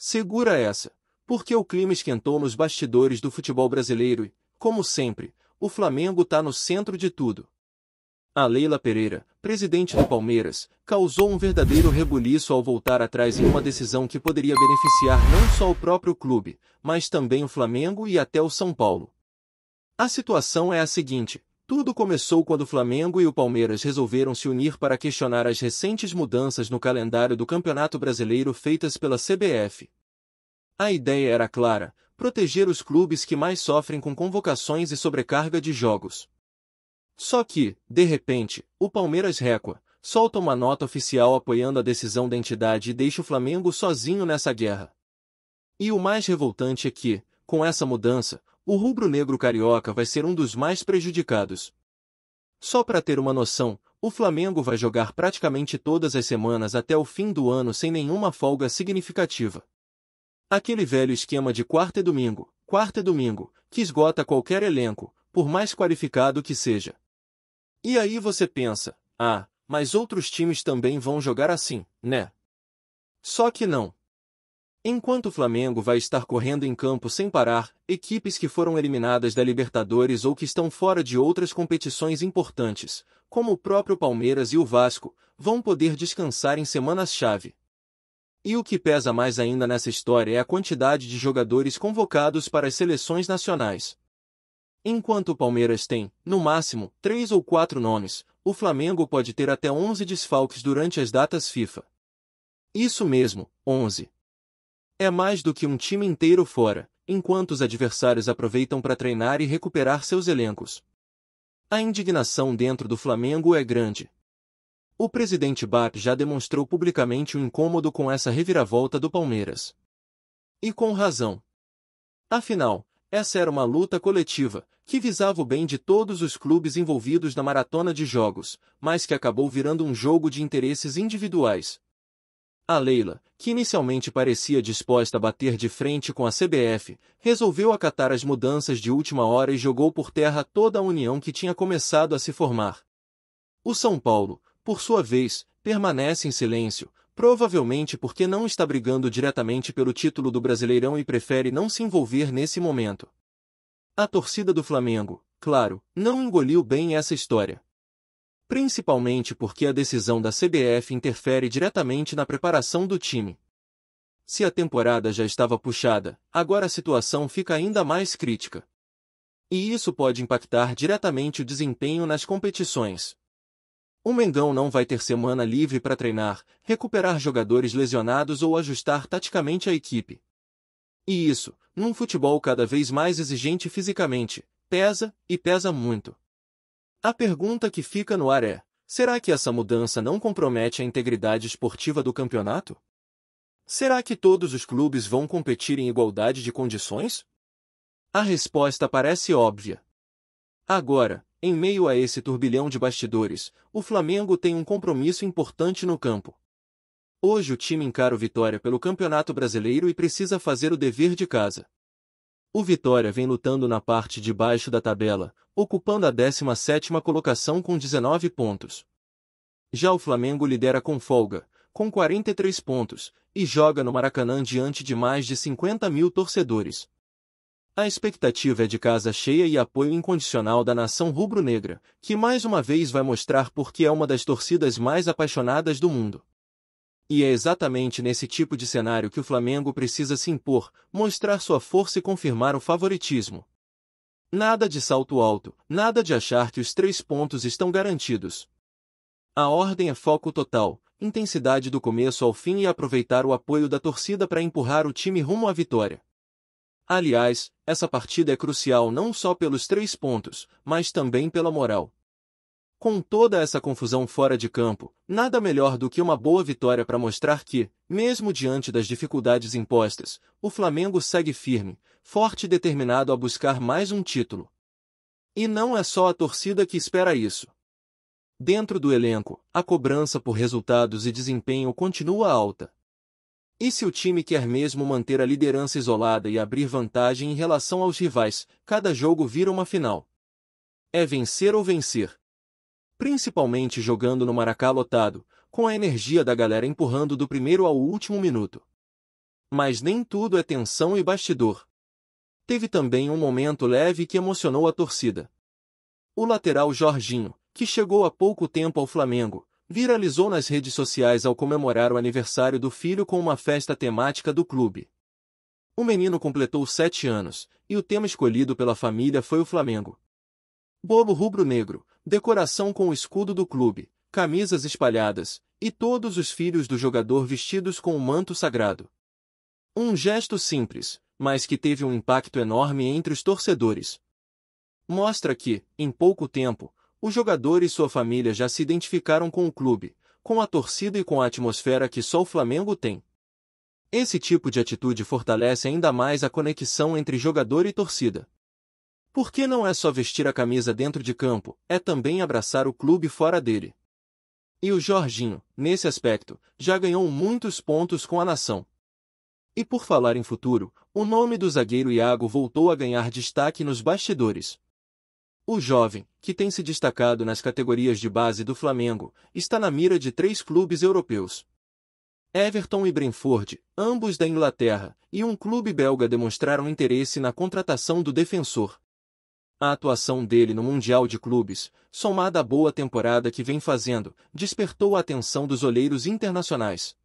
Segura essa, porque o clima esquentou nos bastidores do futebol brasileiro e, como sempre, o Flamengo tá no centro de tudo. A Leila Pereira, presidente do Palmeiras, causou um verdadeiro rebuliço ao voltar atrás em uma decisão que poderia beneficiar não só o próprio clube, mas também o Flamengo e até o São Paulo. A situação é a seguinte: tudo começou quando o Flamengo e o Palmeiras resolveram se unir para questionar as recentes mudanças no calendário do Campeonato Brasileiro feitas pela CBF. A ideia era clara: proteger os clubes que mais sofrem com convocações e sobrecarga de jogos. Só que, de repente, o Palmeiras recua, solta uma nota oficial apoiando a decisão da entidade e deixa o Flamengo sozinho nessa guerra. E o mais revoltante é que, com essa mudança, o rubro-negro carioca vai ser um dos mais prejudicados. Só para ter uma noção, o Flamengo vai jogar praticamente todas as semanas até o fim do ano sem nenhuma folga significativa. Aquele velho esquema de quarta e domingo, que esgota qualquer elenco, por mais qualificado que seja. E aí você pensa, mas outros times também vão jogar assim, né? Só que não. Enquanto o Flamengo vai estar correndo em campo sem parar, equipes que foram eliminadas da Libertadores ou que estão fora de outras competições importantes, como o próprio Palmeiras e o Vasco, vão poder descansar em semanas-chave. E o que pesa mais ainda nessa história é a quantidade de jogadores convocados para as seleções nacionais. Enquanto o Palmeiras tem, no máximo, 3 ou 4 nomes, o Flamengo pode ter até 11 desfalques durante as datas FIFA. Isso mesmo, 11. É mais do que um time inteiro fora, enquanto os adversários aproveitam para treinar e recuperar seus elencos. A indignação dentro do Flamengo é grande. O presidente BAP já demonstrou publicamente o incômodo com essa reviravolta do Palmeiras. E com razão. Afinal, essa era uma luta coletiva, que visava o bem de todos os clubes envolvidos na maratona de jogos, mas que acabou virando um jogo de interesses individuais. A Leila, que inicialmente parecia disposta a bater de frente com a CBF, resolveu acatar as mudanças de última hora e jogou por terra toda a união que tinha começado a se formar. O São Paulo, por sua vez, permanece em silêncio, provavelmente porque não está brigando diretamente pelo título do Brasileirão e prefere não se envolver nesse momento. A torcida do Flamengo, claro, não engoliu bem essa história. Principalmente porque a decisão da CBF interfere diretamente na preparação do time. Se a temporada já estava puxada, agora a situação fica ainda mais crítica. E isso pode impactar diretamente o desempenho nas competições. O Mengão não vai ter semana livre para treinar, recuperar jogadores lesionados ou ajustar taticamente a equipe. E isso, num futebol cada vez mais exigente fisicamente, pesa, e pesa muito. A pergunta que fica no ar é: será que essa mudança não compromete a integridade esportiva do campeonato? Será que todos os clubes vão competir em igualdade de condições? A resposta parece óbvia. Agora, em meio a esse turbilhão de bastidores, o Flamengo tem um compromisso importante no campo. Hoje o time encara o Vitória pelo Campeonato Brasileiro e precisa fazer o dever de casa. O Vitória vem lutando na parte de baixo da tabela, ocupando a 17ª colocação com 19 pontos. Já o Flamengo lidera com folga, com 43 pontos, e joga no Maracanã diante de mais de 50 mil torcedores. A expectativa é de casa cheia e apoio incondicional da nação rubro-negra, que mais uma vez vai mostrar por que é uma das torcidas mais apaixonadas do mundo. E é exatamente nesse tipo de cenário que o Flamengo precisa se impor, mostrar sua força e confirmar o favoritismo. Nada de salto alto, nada de achar que os 3 pontos estão garantidos. A ordem é foco total, intensidade do começo ao fim e aproveitar o apoio da torcida para empurrar o time rumo à vitória. Aliás, essa partida é crucial não só pelos 3 pontos, mas também pela moral. Com toda essa confusão fora de campo, nada melhor do que uma boa vitória para mostrar que, mesmo diante das dificuldades impostas, o Flamengo segue firme, forte e determinado a buscar mais um título. E não é só a torcida que espera isso. Dentro do elenco, a cobrança por resultados e desempenho continua alta. E se o time quer mesmo manter a liderança isolada e abrir vantagem em relação aos rivais, cada jogo vira uma final. É vencer ou vencer. Principalmente jogando no Maracanã lotado, com a energia da galera empurrando do primeiro ao último minuto. Mas nem tudo é tensão e bastidor. Teve também um momento leve que emocionou a torcida. O lateral Jorginho, que chegou há pouco tempo ao Flamengo, viralizou nas redes sociais ao comemorar o aniversário do filho com uma festa temática do clube. O menino completou 7 anos, e o tema escolhido pela família foi o Flamengo. Bolo rubro-negro, decoração com o escudo do clube, camisas espalhadas, e todos os filhos do jogador vestidos com o manto sagrado. Um gesto simples, mas que teve um impacto enorme entre os torcedores. Mostra que, em pouco tempo, o jogador e sua família já se identificaram com o clube, com a torcida e com a atmosfera que só o Flamengo tem. Esse tipo de atitude fortalece ainda mais a conexão entre jogador e torcida. Porque não é só vestir a camisa dentro de campo, é também abraçar o clube fora dele. E o Jorginho, nesse aspecto, já ganhou muitos pontos com a nação. E por falar em futuro, o nome do zagueiro Iago voltou a ganhar destaque nos bastidores. O jovem, que tem se destacado nas categorias de base do Flamengo, está na mira de 3 clubes europeus. Everton e Brentford, ambos da Inglaterra, e um clube belga demonstraram interesse na contratação do defensor. A atuação dele no Mundial de Clubes, somada à boa temporada que vem fazendo, despertou a atenção dos olheiros internacionais.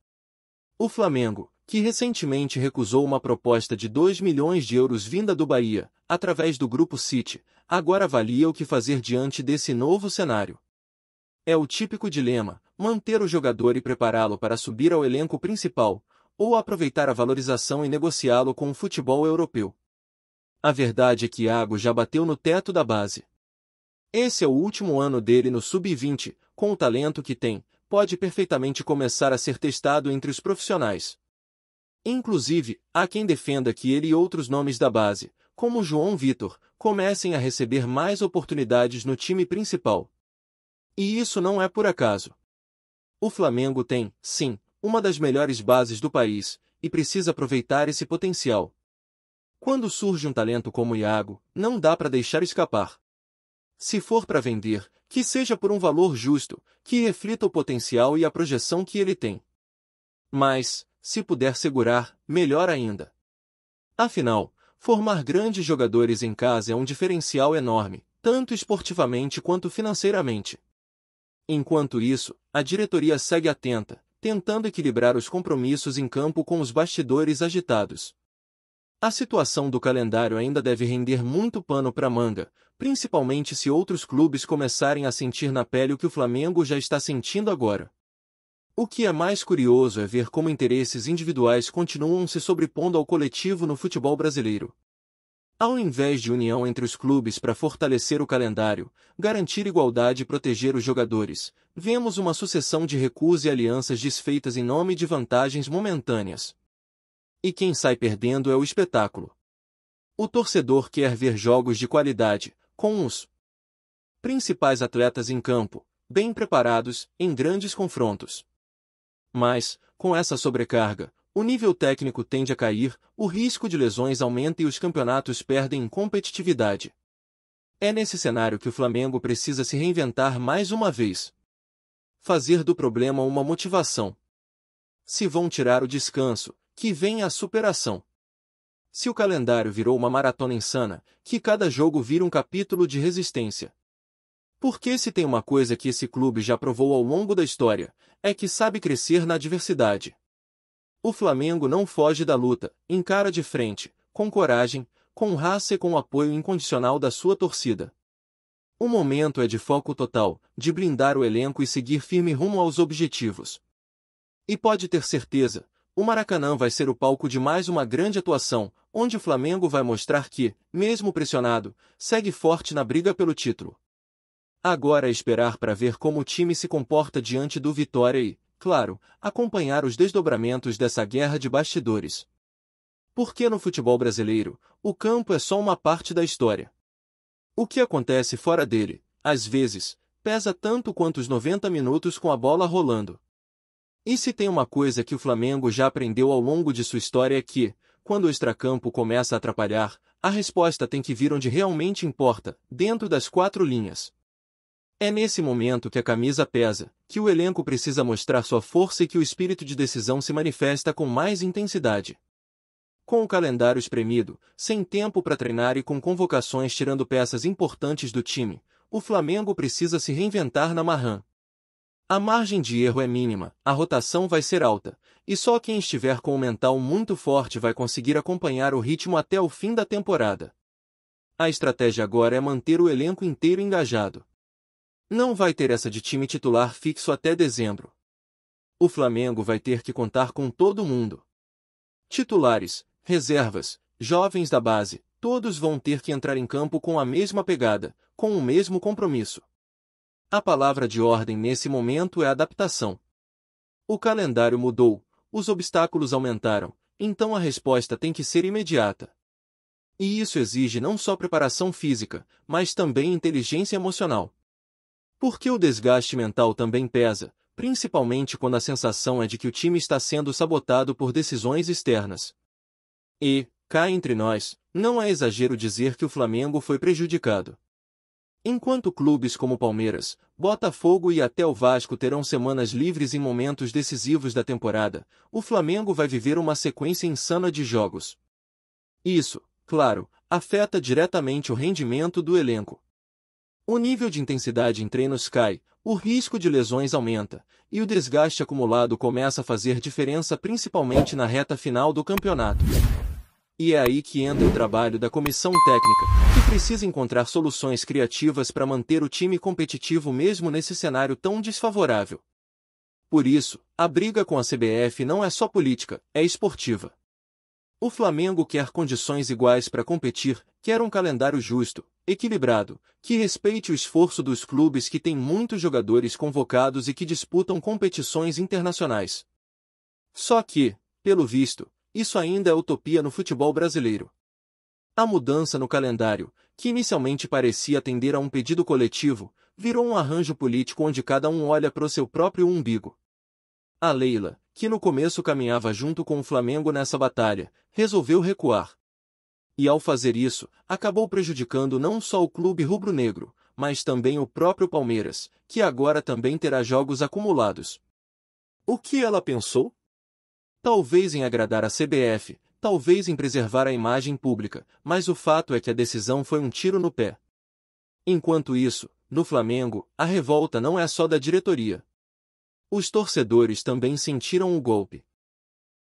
O Flamengo, que recentemente recusou uma proposta de 2 milhões de euros vinda do Bahia, através do Grupo City, agora avalia o que fazer diante desse novo cenário. É o típico dilema: manter o jogador e prepará-lo para subir ao elenco principal, ou aproveitar a valorização e negociá-lo com o futebol europeu. A verdade é que Iago já bateu no teto da base. Esse é o último ano dele no Sub-20, com o talento que tem, pode perfeitamente começar a ser testado entre os profissionais. Inclusive, há quem defenda que ele e outros nomes da base, como João Vitor, comecem a receber mais oportunidades no time principal. E isso não é por acaso. O Flamengo tem, sim, uma das melhores bases do país, e precisa aproveitar esse potencial. Quando surge um talento como Iago, não dá para deixar escapar. Se for para vender, que seja por um valor justo, que reflita o potencial e a projeção que ele tem. Mas, se puder segurar, melhor ainda. Afinal, formar grandes jogadores em casa é um diferencial enorme, tanto esportivamente quanto financeiramente. Enquanto isso, a diretoria segue atenta, tentando equilibrar os compromissos em campo com os bastidores agitados. A situação do calendário ainda deve render muito pano para manga, principalmente se outros clubes começarem a sentir na pele o que o Flamengo já está sentindo agora. O que é mais curioso é ver como interesses individuais continuam se sobrepondo ao coletivo no futebol brasileiro. Ao invés de união entre os clubes para fortalecer o calendário, garantir igualdade e proteger os jogadores, vemos uma sucessão de recuos e alianças desfeitas em nome de vantagens momentâneas. E quem sai perdendo é o espetáculo. O torcedor quer ver jogos de qualidade, com os principais atletas em campo, bem preparados, em grandes confrontos. Mas, com essa sobrecarga, o nível técnico tende a cair, o risco de lesões aumenta e os campeonatos perdem em competitividade. É nesse cenário que o Flamengo precisa se reinventar mais uma vez. Fazer do problema uma motivação. Se vão tirar o descanso, que venha a superação. Se o calendário virou uma maratona insana, que cada jogo vira um capítulo de resistência. Porque se tem uma coisa que esse clube já provou ao longo da história, é que sabe crescer na adversidade. O Flamengo não foge da luta, encara de frente, com coragem, com raça e com o apoio incondicional da sua torcida. O momento é de foco total, de blindar o elenco e seguir firme rumo aos objetivos. E pode ter certeza, o Maracanã vai ser o palco de mais uma grande atuação, onde o Flamengo vai mostrar que, mesmo pressionado, segue forte na briga pelo título. Agora é esperar para ver como o time se comporta diante do Vitória e, claro, acompanhar os desdobramentos dessa guerra de bastidores. Porque no futebol brasileiro, o campo é só uma parte da história. O que acontece fora dele, às vezes, pesa tanto quanto os 90 minutos com a bola rolando. E se tem uma coisa que o Flamengo já aprendeu ao longo de sua história é que, quando o extracampo começa a atrapalhar, a resposta tem que vir onde realmente importa, dentro das 4 linhas. É nesse momento que a camisa pesa, que o elenco precisa mostrar sua força e que o espírito de decisão se manifesta com mais intensidade. Com o calendário espremido, sem tempo para treinar e com convocações tirando peças importantes do time, o Flamengo precisa se reinventar na marrã. A margem de erro é mínima, a rotação vai ser alta, e só quem estiver com o mental muito forte vai conseguir acompanhar o ritmo até o fim da temporada. A estratégia agora é manter o elenco inteiro engajado. Não vai ter essa de time titular fixo até dezembro. O Flamengo vai ter que contar com todo mundo. Titulares, reservas, jovens da base, todos vão ter que entrar em campo com a mesma pegada, com o mesmo compromisso. A palavra de ordem nesse momento é adaptação. O calendário mudou, os obstáculos aumentaram, então a resposta tem que ser imediata. E isso exige não só preparação física, mas também inteligência emocional. Porque o desgaste mental também pesa, principalmente quando a sensação é de que o time está sendo sabotado por decisões externas. E, cá entre nós, não é exagero dizer que o Flamengo foi prejudicado. Enquanto clubes como Palmeiras, Botafogo e até o Vasco terão semanas livres em momentos decisivos da temporada, o Flamengo vai viver uma sequência insana de jogos. Isso, claro, afeta diretamente o rendimento do elenco. O nível de intensidade em treinos cai, o risco de lesões aumenta, e o desgaste acumulado começa a fazer diferença principalmente na reta final do campeonato. E é aí que entra o trabalho da comissão técnica, que precisa encontrar soluções criativas para manter o time competitivo mesmo nesse cenário tão desfavorável. Por isso, a briga com a CBF não é só política, é esportiva. O Flamengo quer condições iguais para competir, quer um calendário justo, equilibrado, que respeite o esforço dos clubes que têm muitos jogadores convocados e que disputam competições internacionais. Só que, pelo visto, isso ainda é utopia no futebol brasileiro. A mudança no calendário, que inicialmente parecia atender a um pedido coletivo, virou um arranjo político onde cada um olha para o seu próprio umbigo. A Leila, que no começo caminhava junto com o Flamengo nessa batalha, resolveu recuar. E ao fazer isso, acabou prejudicando não só o clube rubro-negro, mas também o próprio Palmeiras, que agora também terá jogos acumulados. O que ela pensou? Talvez em agradar a CBF, talvez em preservar a imagem pública, mas o fato é que a decisão foi um tiro no pé. Enquanto isso, no Flamengo, a revolta não é só da diretoria. Os torcedores também sentiram o golpe.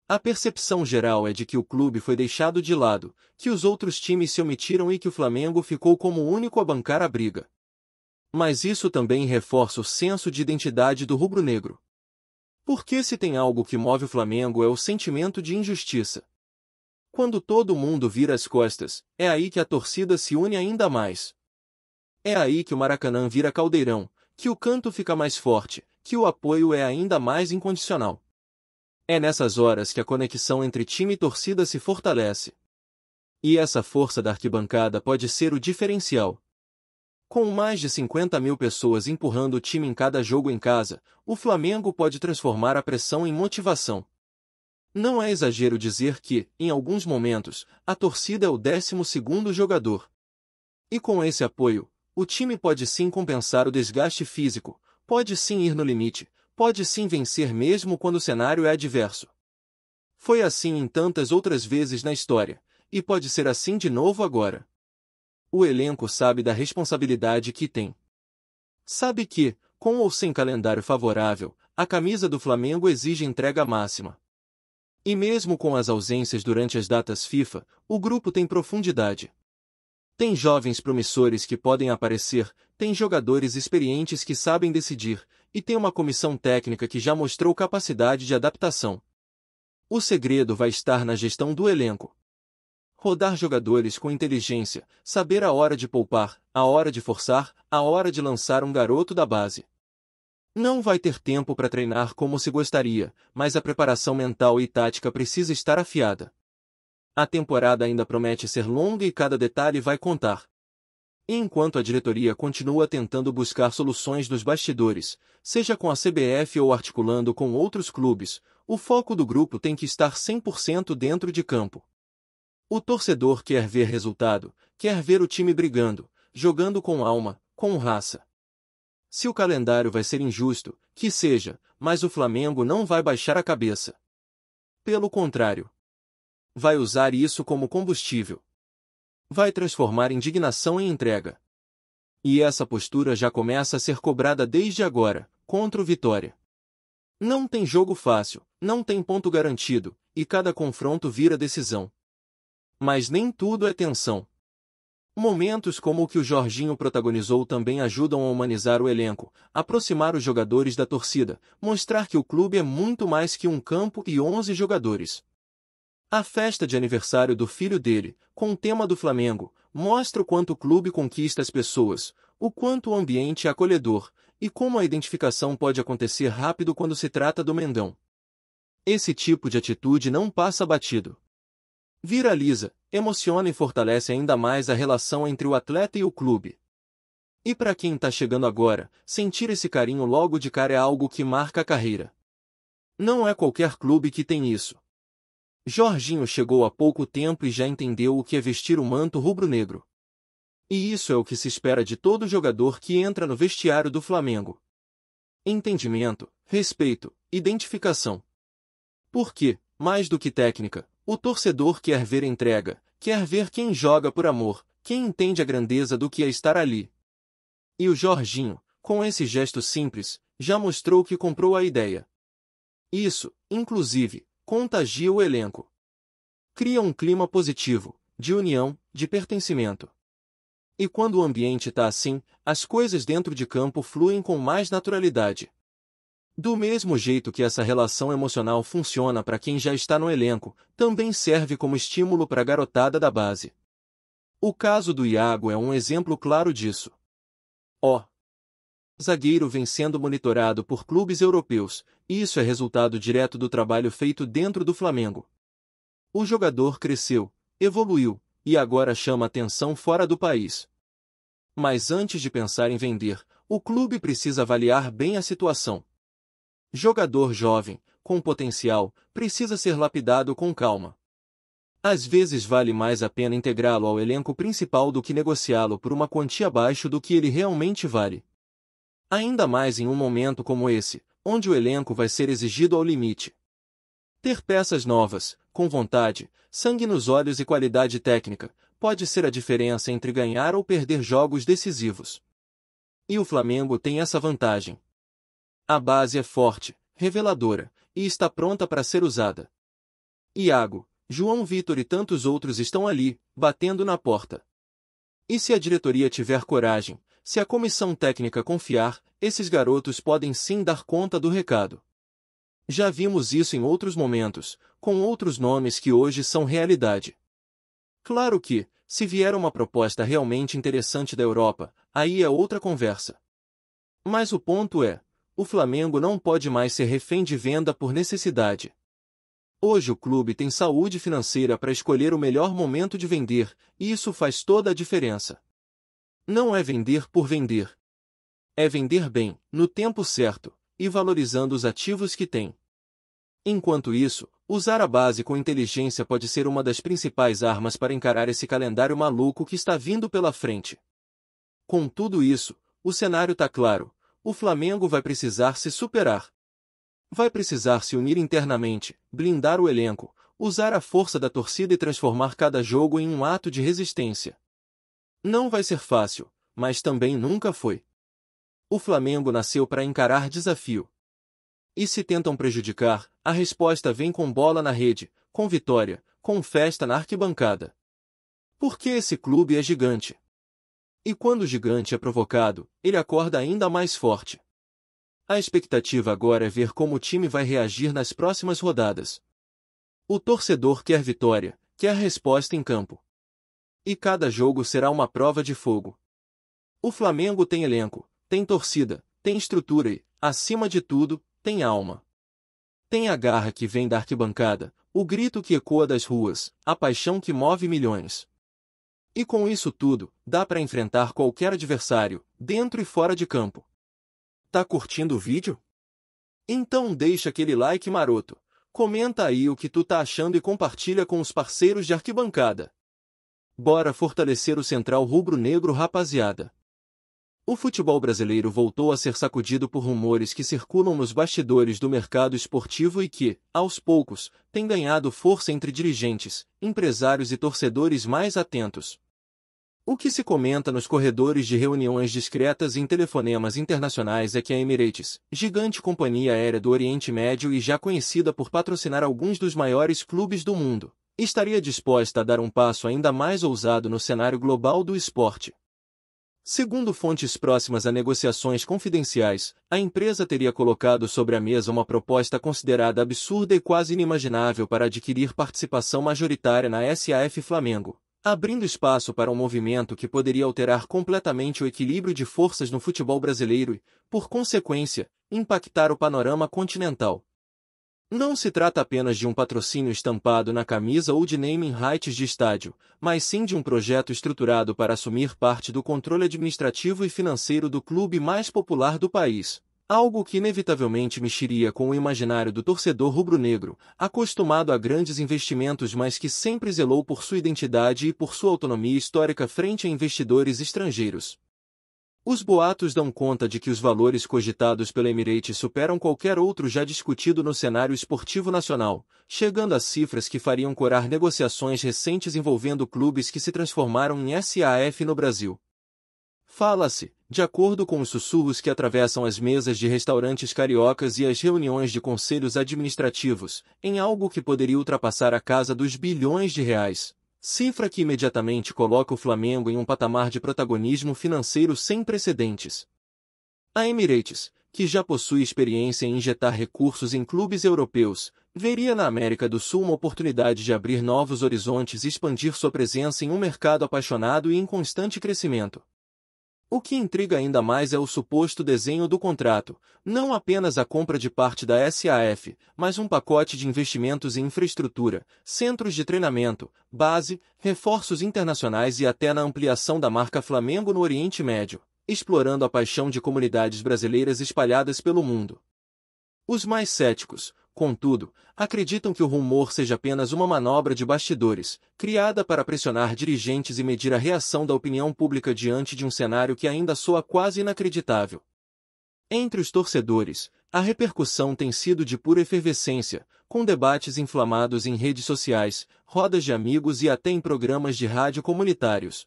A percepção geral é de que o clube foi deixado de lado, que os outros times se omitiram e que o Flamengo ficou como o único a bancar a briga. Mas isso também reforça o senso de identidade do rubro-negro. Porque se tem algo que move o Flamengo é o sentimento de injustiça. Quando todo mundo vira as costas, é aí que a torcida se une ainda mais. É aí que o Maracanã vira caldeirão, que o canto fica mais forte, que o apoio é ainda mais incondicional. É nessas horas que a conexão entre time e torcida se fortalece. E essa força da arquibancada pode ser o diferencial. Com mais de 50 mil pessoas empurrando o time em cada jogo em casa, o Flamengo pode transformar a pressão em motivação. Não é exagero dizer que, em alguns momentos, a torcida é o 12º jogador. E com esse apoio, o time pode sim compensar o desgaste físico, pode sim ir no limite, pode sim vencer mesmo quando o cenário é adverso. Foi assim em tantas outras vezes na história, e pode ser assim de novo agora. O elenco sabe da responsabilidade que tem. Sabe que, com ou sem calendário favorável, a camisa do Flamengo exige entrega máxima. E mesmo com as ausências durante as datas FIFA, o grupo tem profundidade. Tem jovens promissores que podem aparecer, tem jogadores experientes que sabem decidir, e tem uma comissão técnica que já mostrou capacidade de adaptação. O segredo vai estar na gestão do elenco. Rodar jogadores com inteligência, saber a hora de poupar, a hora de forçar, a hora de lançar um garoto da base. Não vai ter tempo para treinar como se gostaria, mas a preparação mental e tática precisa estar afiada. A temporada ainda promete ser longa e cada detalhe vai contar. E enquanto a diretoria continua tentando buscar soluções nos bastidores, seja com a CBF ou articulando com outros clubes, o foco do grupo tem que estar 100% dentro de campo. O torcedor quer ver resultado, quer ver o time brigando, jogando com alma, com raça. Se o calendário vai ser injusto, que seja, mas o Flamengo não vai baixar a cabeça. Pelo contrário. vai usar isso como combustível. Vai transformar indignação em entrega. E essa postura já começa a ser cobrada desde agora, contra o Vitória. Não tem jogo fácil, não tem ponto garantido, e cada confronto vira decisão. Mas nem tudo é tensão. Momentos como o que o Jorginho protagonizou também ajudam a humanizar o elenco, aproximar os jogadores da torcida, mostrar que o clube é muito mais que um campo e 11 jogadores. A festa de aniversário do filho dele, com o tema do Flamengo, mostra o quanto o clube conquista as pessoas, o quanto o ambiente é acolhedor, e como a identificação pode acontecer rápido quando se trata do Mengão. Esse tipo de atitude não passa batido. Viraliza, emociona e fortalece ainda mais a relação entre o atleta e o clube. E para quem está chegando agora, sentir esse carinho logo de cara é algo que marca a carreira. Não é qualquer clube que tem isso. Jorginho chegou há pouco tempo e já entendeu o que é vestir o manto rubro-negro. E isso é o que se espera de todo jogador que entra no vestiário do Flamengo. Entendimento, respeito, identificação. Porque, mais do que técnica, o torcedor quer ver entrega, quer ver quem joga por amor, quem entende a grandeza do que é estar ali. E o Jorginho, com esse gesto simples, já mostrou que comprou a ideia. Isso, inclusive, contagia o elenco. Cria um clima positivo, de união, de pertencimento. E quando o ambiente está assim, as coisas dentro de campo fluem com mais naturalidade. Do mesmo jeito que essa relação emocional funciona para quem já está no elenco, também serve como estímulo para a garotada da base. O caso do Iago é um exemplo claro disso. O zagueiro vem sendo monitorado por clubes europeus, e isso é resultado direto do trabalho feito dentro do Flamengo. O jogador cresceu, evoluiu, e agora chama atenção fora do país. Mas antes de pensar em vender, o clube precisa avaliar bem a situação. Jogador jovem, com potencial, precisa ser lapidado com calma. Às vezes vale mais a pena integrá-lo ao elenco principal do que negociá-lo por uma quantia abaixo do que ele realmente vale. Ainda mais em um momento como esse, onde o elenco vai ser exigido ao limite. Ter peças novas, com vontade, sangue nos olhos e qualidade técnica, pode ser a diferença entre ganhar ou perder jogos decisivos. E o Flamengo tem essa vantagem. A base é forte, reveladora, e está pronta para ser usada. Iago, João Vitor e tantos outros estão ali, batendo na porta. E se a diretoria tiver coragem, se a comissão técnica confiar, esses garotos podem sim dar conta do recado. Já vimos isso em outros momentos, com outros nomes que hoje são realidade. Claro que, se vier uma proposta realmente interessante da Europa, aí é outra conversa. Mas o ponto é, o Flamengo não pode mais ser refém de venda por necessidade. Hoje o clube tem saúde financeira para escolher o melhor momento de vender, e isso faz toda a diferença. Não é vender por vender. É vender bem, no tempo certo, e valorizando os ativos que tem. Enquanto isso, usar a base com inteligência pode ser uma das principais armas para encarar esse calendário maluco que está vindo pela frente. Com tudo isso, o cenário está claro, o Flamengo vai precisar se superar. Vai precisar se unir internamente, blindar o elenco, usar a força da torcida e transformar cada jogo em um ato de resistência. Não vai ser fácil, mas também nunca foi. O Flamengo nasceu para encarar desafio. E se tentam prejudicar, a resposta vem com bola na rede, com vitória, com festa na arquibancada. Porque esse clube é gigante. E quando o gigante é provocado, ele acorda ainda mais forte. A expectativa agora é ver como o time vai reagir nas próximas rodadas. O torcedor quer vitória, quer resposta em campo. E cada jogo será uma prova de fogo. O Flamengo tem elenco, tem torcida, tem estrutura e, acima de tudo, tem alma. Tem a garra que vem da arquibancada, o grito que ecoa das ruas, a paixão que move milhões. E com isso tudo, dá para enfrentar qualquer adversário, dentro e fora de campo. Tá curtindo o vídeo? Então deixa aquele like maroto, comenta aí o que tu tá achando e compartilha com os parceiros de arquibancada. Bora fortalecer o Central Rubro-Negro, rapaziada. O futebol brasileiro voltou a ser sacudido por rumores que circulam nos bastidores do mercado esportivo e que, aos poucos, têm ganhado força entre dirigentes, empresários e torcedores mais atentos. O que se comenta nos corredores de reuniões discretas e em telefonemas internacionais é que a Emirates, gigante companhia aérea do Oriente Médio e já conhecida por patrocinar alguns dos maiores clubes do mundo, estaria disposta a dar um passo ainda mais ousado no cenário global do esporte. Segundo fontes próximas a negociações confidenciais, a empresa teria colocado sobre a mesa uma proposta considerada absurda e quase inimaginável para adquirir participação majoritária na SAF Flamengo, abrindo espaço para um movimento que poderia alterar completamente o equilíbrio de forças no futebol brasileiro e, por consequência, impactar o panorama continental. Não se trata apenas de um patrocínio estampado na camisa ou de naming rights de estádio, mas sim de um projeto estruturado para assumir parte do controle administrativo e financeiro do clube mais popular do país. Algo que inevitavelmente mexeria com o imaginário do torcedor rubro-negro, acostumado a grandes investimentos mas que sempre zelou por sua identidade e por sua autonomia histórica frente a investidores estrangeiros. Os boatos dão conta de que os valores cogitados pela Emirates superam qualquer outro já discutido no cenário esportivo nacional, chegando a cifras que fariam corar negociações recentes envolvendo clubes que se transformaram em SAF no Brasil. Fala-se, de acordo com os sussurros que atravessam as mesas de restaurantes cariocas e as reuniões de conselhos administrativos, em algo que poderia ultrapassar a casa dos bilhões de reais. Cifra que imediatamente coloca o Flamengo em um patamar de protagonismo financeiro sem precedentes. A Emirates, que já possui experiência em injetar recursos em clubes europeus, veria na América do Sul uma oportunidade de abrir novos horizontes e expandir sua presença em um mercado apaixonado e em constante crescimento. O que intriga ainda mais é o suposto desenho do contrato, não apenas a compra de parte da SAF, mas um pacote de investimentos em infraestrutura, centros de treinamento, base, reforços internacionais e até na ampliação da marca Flamengo no Oriente Médio, explorando a paixão de comunidades brasileiras espalhadas pelo mundo. Os mais céticos, contudo, acreditam que o rumor seja apenas uma manobra de bastidores, criada para pressionar dirigentes e medir a reação da opinião pública diante de um cenário que ainda soa quase inacreditável. Entre os torcedores, a repercussão tem sido de pura efervescência, com debates inflamados em redes sociais, rodas de amigos e até em programas de rádio comunitários.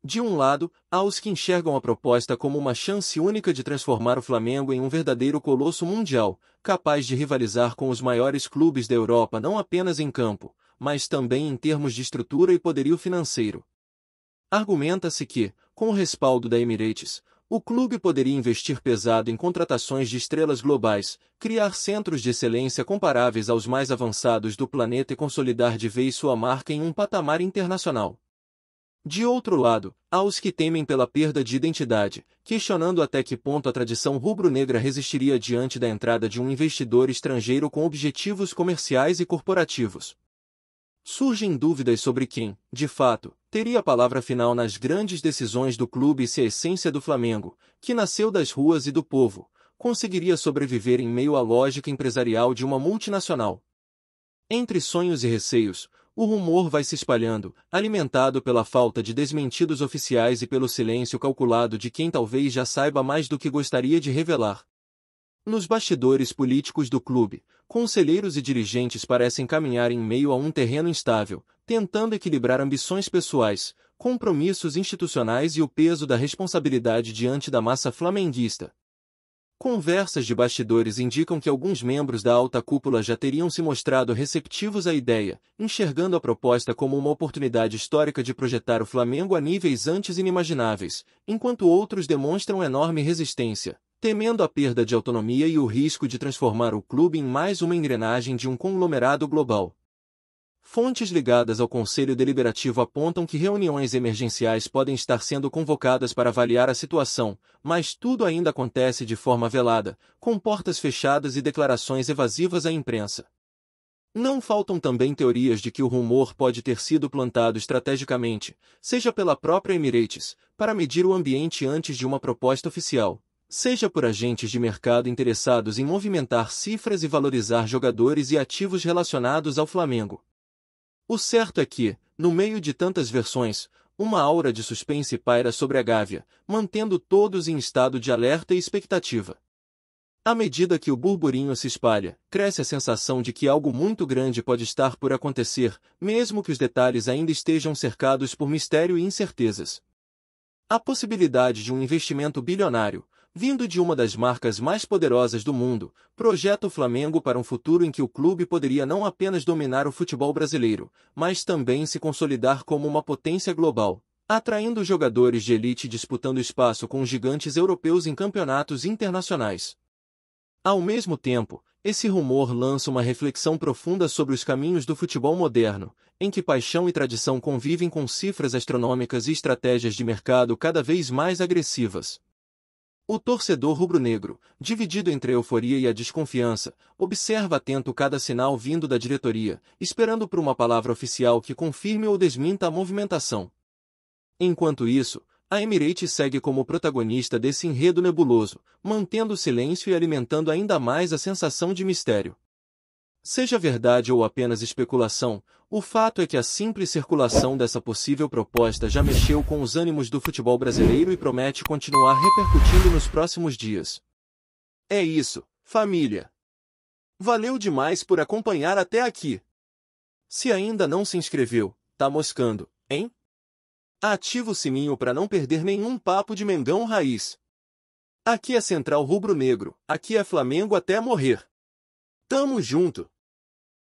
De um lado, há os que enxergam a proposta como uma chance única de transformar o Flamengo em um verdadeiro colosso mundial, capaz de rivalizar com os maiores clubes da Europa não apenas em campo, mas também em termos de estrutura e poderio financeiro. Argumenta-se que, com o respaldo da Emirates, o clube poderia investir pesado em contratações de estrelas globais, criar centros de excelência comparáveis aos mais avançados do planeta e consolidar de vez sua marca em um patamar internacional. De outro lado, há os que temem pela perda de identidade, questionando até que ponto a tradição rubro-negra resistiria diante da entrada de um investidor estrangeiro com objetivos comerciais e corporativos. Surgem dúvidas sobre quem, de fato, teria a palavra final nas grandes decisões do clube e se a essência do Flamengo, que nasceu das ruas e do povo, conseguiria sobreviver em meio à lógica empresarial de uma multinacional. Entre sonhos e receios, o rumor vai se espalhando, alimentado pela falta de desmentidos oficiais e pelo silêncio calculado de quem talvez já saiba mais do que gostaria de revelar. Nos bastidores políticos do clube, conselheiros e dirigentes parecem caminhar em meio a um terreno instável, tentando equilibrar ambições pessoais, compromissos institucionais e o peso da responsabilidade diante da massa flamenguista. Conversas de bastidores indicam que alguns membros da alta cúpula já teriam se mostrado receptivos à ideia, enxergando a proposta como uma oportunidade histórica de projetar o Flamengo a níveis antes inimagináveis, enquanto outros demonstram enorme resistência, temendo a perda de autonomia e o risco de transformar o clube em mais uma engrenagem de um conglomerado global. Fontes ligadas ao Conselho Deliberativo apontam que reuniões emergenciais podem estar sendo convocadas para avaliar a situação, mas tudo ainda acontece de forma velada, com portas fechadas e declarações evasivas à imprensa. Não faltam também teorias de que o rumor pode ter sido plantado estrategicamente, seja pela própria Emirates, para medir o ambiente antes de uma proposta oficial, seja por agentes de mercado interessados em movimentar cifras e valorizar jogadores e ativos relacionados ao Flamengo. O certo é que, no meio de tantas versões, uma aura de suspense paira sobre a Gávea, mantendo todos em estado de alerta e expectativa. À medida que o burburinho se espalha, cresce a sensação de que algo muito grande pode estar por acontecer, mesmo que os detalhes ainda estejam cercados por mistério e incertezas. A possibilidade de um investimento bilionário, vindo de uma das marcas mais poderosas do mundo, projeta o Flamengo para um futuro em que o clube poderia não apenas dominar o futebol brasileiro, mas também se consolidar como uma potência global, atraindo jogadores de elite disputando espaço com os gigantes europeus em campeonatos internacionais. Ao mesmo tempo, esse rumor lança uma reflexão profunda sobre os caminhos do futebol moderno, em que paixão e tradição convivem com cifras astronômicas e estratégias de mercado cada vez mais agressivas. O torcedor rubro-negro, dividido entre a euforia e a desconfiança, observa atento cada sinal vindo da diretoria, esperando por uma palavra oficial que confirme ou desminta a movimentação. Enquanto isso, a Emirates segue como protagonista desse enredo nebuloso, mantendo o silêncio e alimentando ainda mais a sensação de mistério. Seja verdade ou apenas especulação, o fato é que a simples circulação dessa possível proposta já mexeu com os ânimos do futebol brasileiro e promete continuar repercutindo nos próximos dias. É isso, família. Valeu demais por acompanhar até aqui. Se ainda não se inscreveu, tá moscando, hein? Ativa o sininho para não perder nenhum papo de Mengão Raiz. Aqui é Central Rubro Negro, aqui é Flamengo até morrer. Tamo junto!